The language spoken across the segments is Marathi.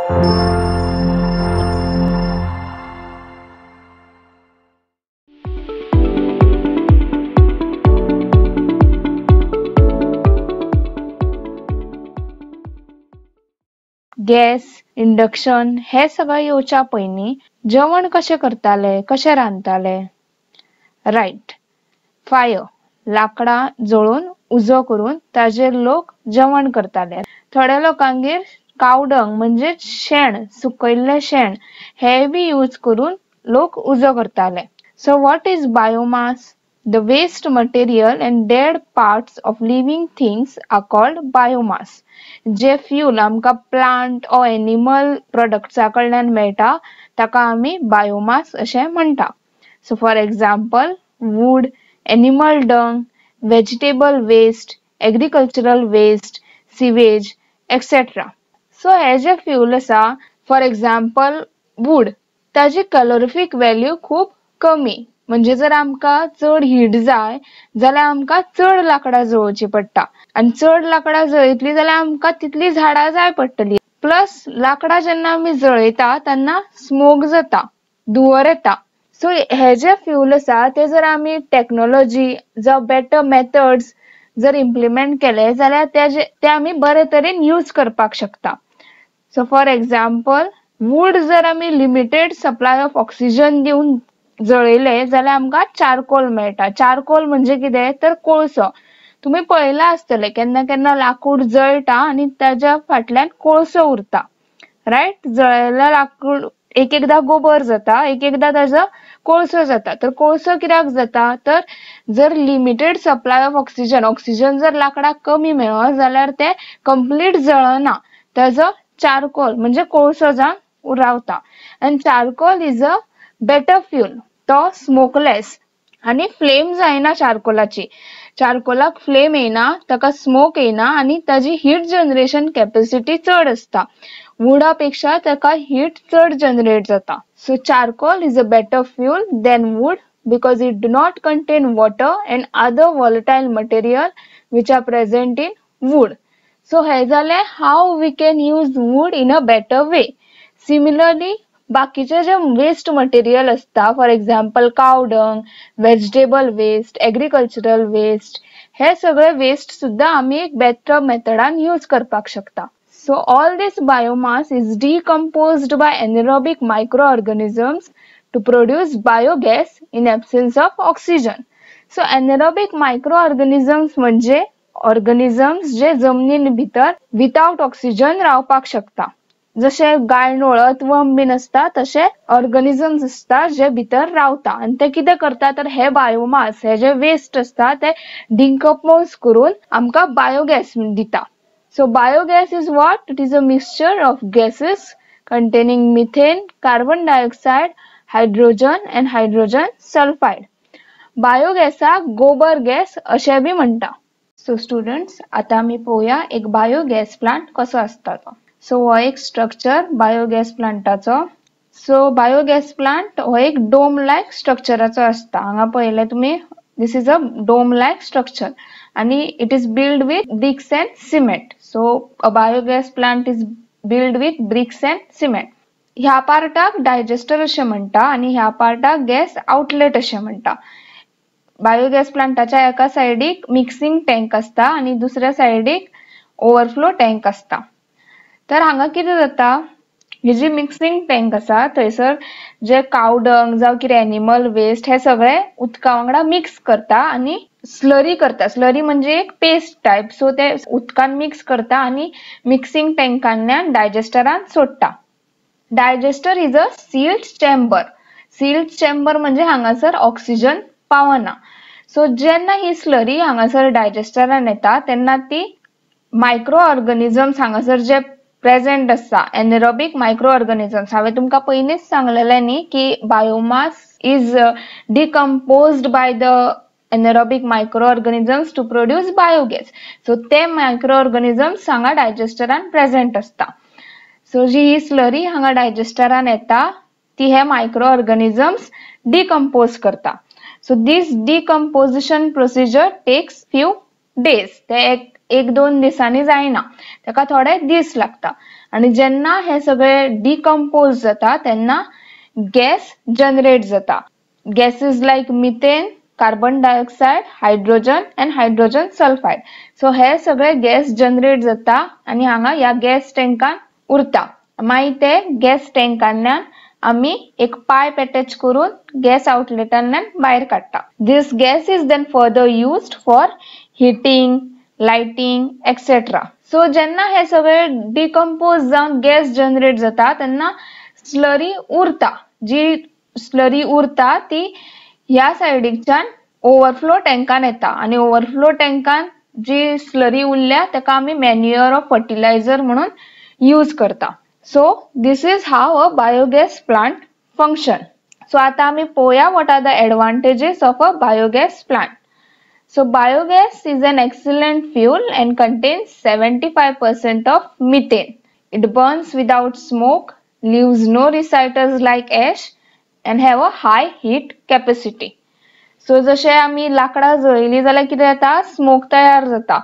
गॅस, इंडक्शन हे सगळं येवच्या पयलीं जेवण कशें करताले, कशें रांदताले? रायट, फायर, लाकडां जळोवन उजो करून ताजेर लोक जेवण करताले. थोड्या लोकांगेर कावडंग म्हणजे शेण, सुकयल्लें शेण हे बी यूज करून लोक उजो करताले. So what is biomass? The waste material and dead parts of living things are called biomass. जे फ्यूल आमका प्लांट or एनिमल प्रोडक्ट्सा कडल्यान मेळटा ताका आमी बायोमास अशें म्हणटा. So for example wood, animal dung, vegetable waste, agricultural waste, sewage etcetera. So हे जे फ्यूल आसा, फॉर एक्झाम्पल वूड, ताजी कॅलोरिफिक व्हॅल्यू खूप कमी. म्हणजे जर आमका चड हीट जाय जाल्यार आमका चड लाकडां जळोवची पडटा आणि चड लाकडां जळयतली जाल्यार आमका तितली झाडां जाय पडटली. प्लस लाकडां जेन्ना आमी जळयता तेन्ना स्मोक जाता, धुंवर येता. सो हे जे फ्यूल आसा ते जर आमी टेक्नॉलॉजी जावं बेटर मेथड्स जर इम्प्लिमेंट केले जाल्यार ते आमी बरे तरेन यूज करपाक शकता. सो फॉर एक्झाम्पल वूड जर आमी लिमिटेड सप्लाय ऑफ ऑक्सिजन दिवन जळयले जाल्यार आमका चारकोल मेळटा. चारकोल म्हणजे कितें तर कोळसो. तुम्ही पळयला आसतले केन्ना केन्ना लाकूड जळटा आणि ताच्या फाटल्यान कोळसो उरता, रायट? जळयल्लें लाकूड एक एकदा गोबर जाता, एक एकदा ताजो कोळसो जाता. तर कोळसो कित्याक जाता? तर जर लिमिटेड सप्लाय ऑफ ऑक्सिजन जर लाकडाक कमी मेळ्ळो जाल्यार ते कंप्लीट जळना, ताजो चारकोल म्हणजे कोळसो जावन रावता. End charcoal is a better fuel. तो स्मोकलेस आणि फ्लेम जायना चारकोलाची. चारकोलाक फ्लेम येना, ताका स्मोक येना आणि ताजी हीट जनरेशन कॅपॅसिटी चड असता. वुडापेक्षा ताका हीट चड जनरेट जाता. So charcoal is a better fuel than wood because it do not contain water and other volatile material which are present in wood. So हे जाले how we can use wood in a better way. Similarly बाकीचे जे वेस्ट मटेरियल असता, for example cow dung, vegetable waste, agricultural waste, हे सगळे वेस्ट सुद्धा आम्ही एक बेटर मेथडान यूज करपाक शकता. So all this biomass is decomposed by anaerobic microorganisms to produce biogas in absence of oxygen. So anaerobic microorganisms म्हणजे ऑर्गॅनिझम्स जे जमनीन भितर विथआउट ऑक्सिजन रावपाक शकता. जसे गायनोळत वम बीन असता तसे ऑर्गॅनिझम्स असता जे भितर रावता आणि ते कितें करता तर हे बायोमास, हे जे वेस्ट असता ते डिकम्पोज करून आमका बायोगॅस दिता. So biogas is what? It is a mixture of gases containing methane, carbon dioxide, hydrogen and hydrogen sulfide. बायोगॅसाक गोबर गॅस अशें बी म्हणटा. सो स्टुडंट्स, आता आमी पळोवया एक बायोगॅस प्लांट कसो असता तो. सो हो एक स्ट्रक्चर बायोगॅस प्लांटाचो. सो बायोगॅस प्लांट हो एक डोम लायक स्ट्रक्चराचो असता. हांगा पळयले तुम्ही, this is a dome like structure आणि it is build with bricks and cement. So a biogas plant is build with bricks and cement. ह्या पार्टाक डायजेस्टर अशें म्हणटा आणि ह्या पार्टाक गॅस आउटलेट अशें म्हणटा. बायोगॅस प्लांटाच्या एका सायडीक मिक्सिंग टँक असता आणि दुसऱ्या सायडीक ओव्हरफ्लो टँक असता. तर हांगा कितें जाता, ही जी मिक्सिंग टँक आसा थंयसर जे कावडंग जावं कितें एनिमल वेस्ट हे सगळे उदका वांगडा मिक्स करता आणि स्लरी करता. स्लरी म्हणजे एक पेस्ट टाइप. सो ते उदकान मिक्स करता आणि मिक्सिंग टँकांतल्यान डायजेस्टरान सोडटा. Digester is a sealed chamber. Sealed chamber म्हणजे हांगासर ऑक्सिजन पावना. सो जेन्ना ही स्लरी हांगासर डायजेस्टरान येता तेन्ना ती मायक्रो ऑर्गॅनिझम्स हांगासर जे प्रेजेंट आसा, एनारोबिक मायक्रो ऑर्गॅनिझम्स, हांवें तुमकां पयलींच सांगलेलें न्ही की biomass is decomposed by the anaerobic microorganisms to produce biogas. So ते मायक्रो ऑर्गॅनिझम्स हांगा डायजेस्टरान प्रेजेंट असता. सो जी ही स्लरी हांगा डायजेस्टरान येता ती हे मायक्रो ऑर्गॅनिझम्स डिकम्पोज करता. So this decomposition procedure takes few days. ते एक एक दोन दिसांनी जायना, ताका थोडे दीस लागता आणि जेन्ना हे सगळे डिकम्पोज जाता तेन्ना गॅस जनरेट जाता. Gases like methane, carbon dioxide, hydrogen and hydrogen sulphide. So हे सगळे गॅस जनरेट जाता आणि हांगा या गॅस टँकान उरता. मागीर ते गॅस टँकांतल्यान आमी एक पायप अटॅच करून गॅस आउटलेटांतल्यान भायर काडटा. This gas is then further used for heating, lighting etcetera. So जेन्ना हे सगळे डिकम्पोज जावन गॅस जनरेट जाता तेन्ना स्लरी उरता. जी स्लरी उरता ती ह्या सायडीच्यान ओव्हरफ्लो टँकान येता आणि ओव्हरफ्लो टँकान जी स्लरी उरल्या ताका आमी मॅन्युअर ऑफ फर्टिलायझर म्हणून यूज करता. So this is how a biogas plant function. So आता आम्ही पोया what are the advantages of a biogas plant. So biogas is an excellent fuel and contains 75% of methane. It burns without smoke, leaves no recitals like ash and have a high heat capacity. So जशे आम्ही लाकडा जळयली जाल्यार कितें जाता, स्मोक तयार जाता.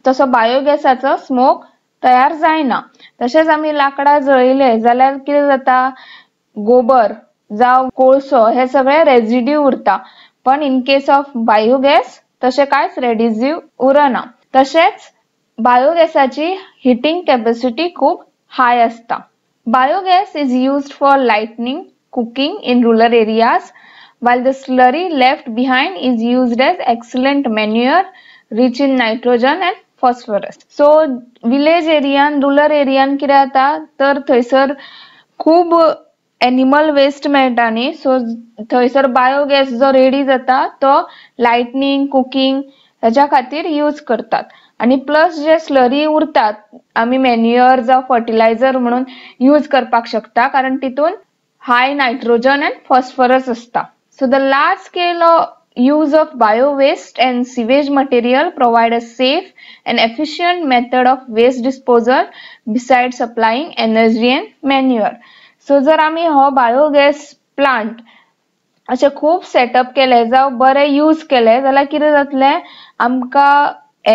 तसो बायोगॅसाचो स्मोक तयार जायना. तशेंच आमी लाकडा जळयले जाल्यार कितें जाता, गोबर जावं कोळसो हे सगळे रेजिड्यू उरता. पण इन केस ऑफ बायोगॅस तशें कांयच रेडिड्यू उरना. तशेंच बायोगॅसाची हिटिंग कॅपॅसिटी खूब हाय असता. Biogas is used for lightning, cooking in rural areas, while the slurry left behind is used as excellent manure rich in nitrogen and phosphorus. So village एरियान, रुरल एरियान कितें जाता तर थंयसर खूब एनिमल वेस्ट मेळटा न्ही. सो थंयसर बायोगॅस जो रेडी जाता तो लायटनिंग, कुकिंग हेच्या खातीर यूज करतात. आणि प्लस जे स्लरी उरतात आमी मॅन्युअर जावं फर्टिलायझर म्हणून यूज करपाक शकता, कारण तितून हाय नायट्रोजन एंड फॉस्फरस असता. So the large scale use of bio-waste and sewage material provide a safe and efficient method of waste disposal besides supplying energy and manure. So जर आम्ही हो बायोगॅस प्लांट अशे खूब सेटअप केले जावं बरे यूज केले जाल्यार कितें जातलें, आमकां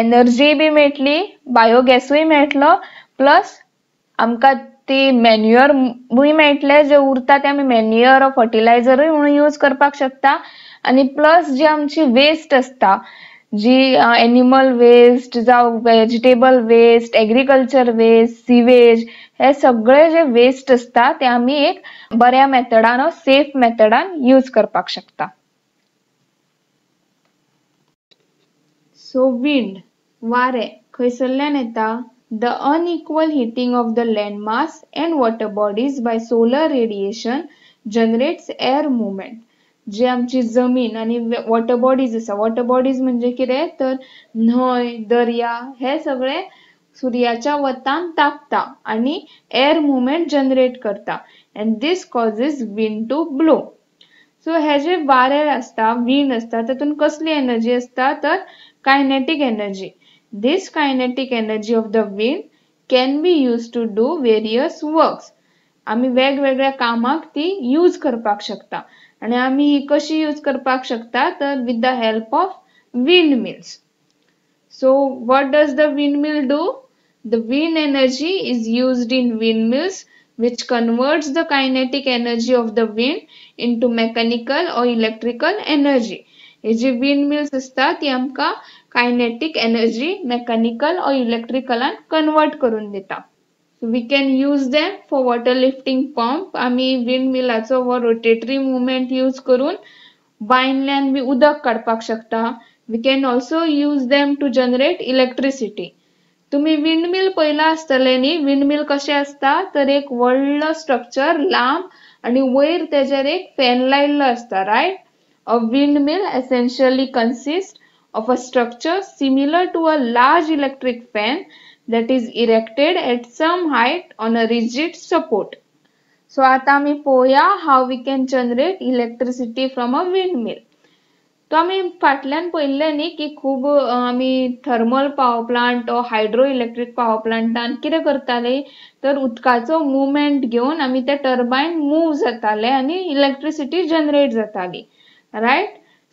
एनर्जी बी मेळटली, बायोगॅसूय मेळटलो, प्लस आमकां ती मॅन्युअरूय मेळटले, जे उरता ते आमी मॅन्युअर ऑर फर्टिलायझरूय म्हणून यूज करपाक शकता. आणि प्लस जी आमची वेस्ट असता, जी एनिमल वेस्ट जावं vegetable waste, agriculture waste, sewage हे सगळे जे वेस्ट असता ते आमी एक बऱ्या मेथडान, सेफ मेथडान यूज करपाक शकता. सो विंड, वारे खंयसरल्यान येता? The unequal heating of the landmass and water bodies by solar radiation generates air movement. जे आमची जमीन आणि वॉटर बॉडीज आसा, वॉटर बॉडीज म्हणजे कितें तर न्हंय, दर्या हे सगळे सूर्याच्या वतान तापता आणि एअर मुवमेंट जनरेट करता. and this causes wind to blow. So हे जे वारे असता, विंड असता, तातून कसली एनर्जी असता तर kinetic energy. This kinetic energy of the wind can be used to do various works. आम्ही वेगवेगळ्या कामाक ती यूज करपाक शकता. आणि आम्ही ही कशी यूज करपाक शकता तर with the help of windmills. So what does the windmill do? The wind energy is used in windmills which converts the kinetic energy of the wind into mechanical or electrical energy. हे जी windmills असता ती आमका कायनेटिक एनर्जी मेकॅनिकल और इलेक्ट्रिकल कन्वर्ट करून देता. So we can use them for water lifting pump. आम्ही विंडमिलाचो वो रोटेटरी मुवमेंट यूज करून बायनल्यान बी उदक काडपाक शकता. We can also use them to generate electricity. तुम्ही विंडमिल पयला आसतले न्ही. विंडमिल कशे असता तर एक व्हडलो स्ट्रक्चर लांब आणि वयर तेजेर एक फॅन लायल्लो असता, right? A windmill essentially consists of a structure similar to a large electric fan that is erected at some height on a rigid support. So आता आम्ही पोया how we can generate electricity from a windmill. तो आम्ही फाटल्यान पयल्ले न्ही की खूब आम्ही थर्मल पॉवर प्लांट और हायड्रो इलेक्ट्रिक पॉवर प्लांटान कितें करताले तर उदकाचो मुवमेंट घेवन आम्ही ते टर्बाइन मूव जाताले आणि इलेक्ट्रिसिटी जनरेट जाताली, right?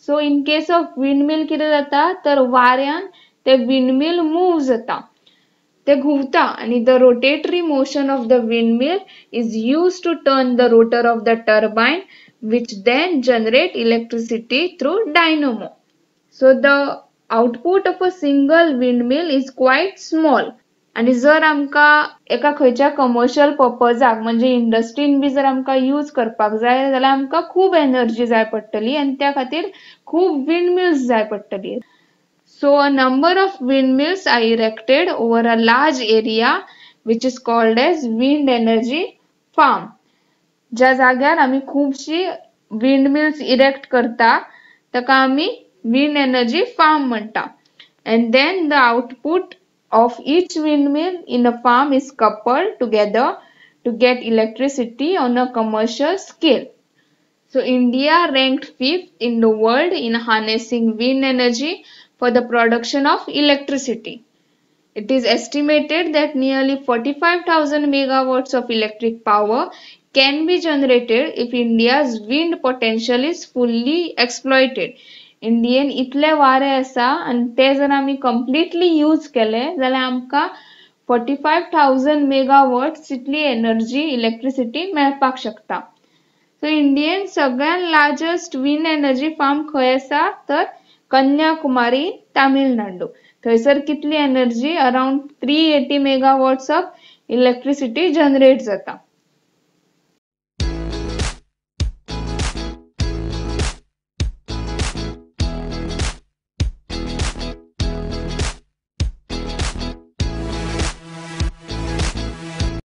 So in case of windmill कितें जाता तर वाऱ्यान ते विंडमिल मूव जाता, ते घुवता आणि the rotatory motion of the windmill is used to turn the rotor of the turbine which then generate electricity through dynamo. So the output of a single windmill is quite small. आणि जर आमका एका खयच्या कमर्शियल पर्पजाक म्हणजे इंडस्ट्रीन बी जर आमका यूज करपाक जाय जाल्यार आमका खूप एनर्जी जाय पडटली आणि त्या खातीर खूप विंडमिल्स जाय पडटली. So a number of windmills are erected over a large area which is called as wind energy farm. ज्या जाग्यार आम्ही खूपशी विंडमिल्स इरेक्ट करता ताका आम्ही wind energy farm म्हणता. And then the output of each windmill in a farm is coupled together to get electricity on a commercial scale. So India ranked 5th in the world in harnessing wind energy for the production of electricity. It is estimated that nearly 45,000 megawatts of electric power can be generated if India's wind potential is fully exploited. Indian इतले वारे आसा आणि ते जर आम्ही completely यूज केले जाल्यार आमका 45,000 मेगावॉट्स इतली एनर्जी इलेक्ट्रिसिटी मेळपाक शकता. सो इंडियन सगळ्यात लार्जेस्ट विंड एनर्जी फार्म खंय आसा तर कन्याकुमारी, तामिळनाडू. थंयसर कितली energy around 380 megawatts of electricity generate जाता.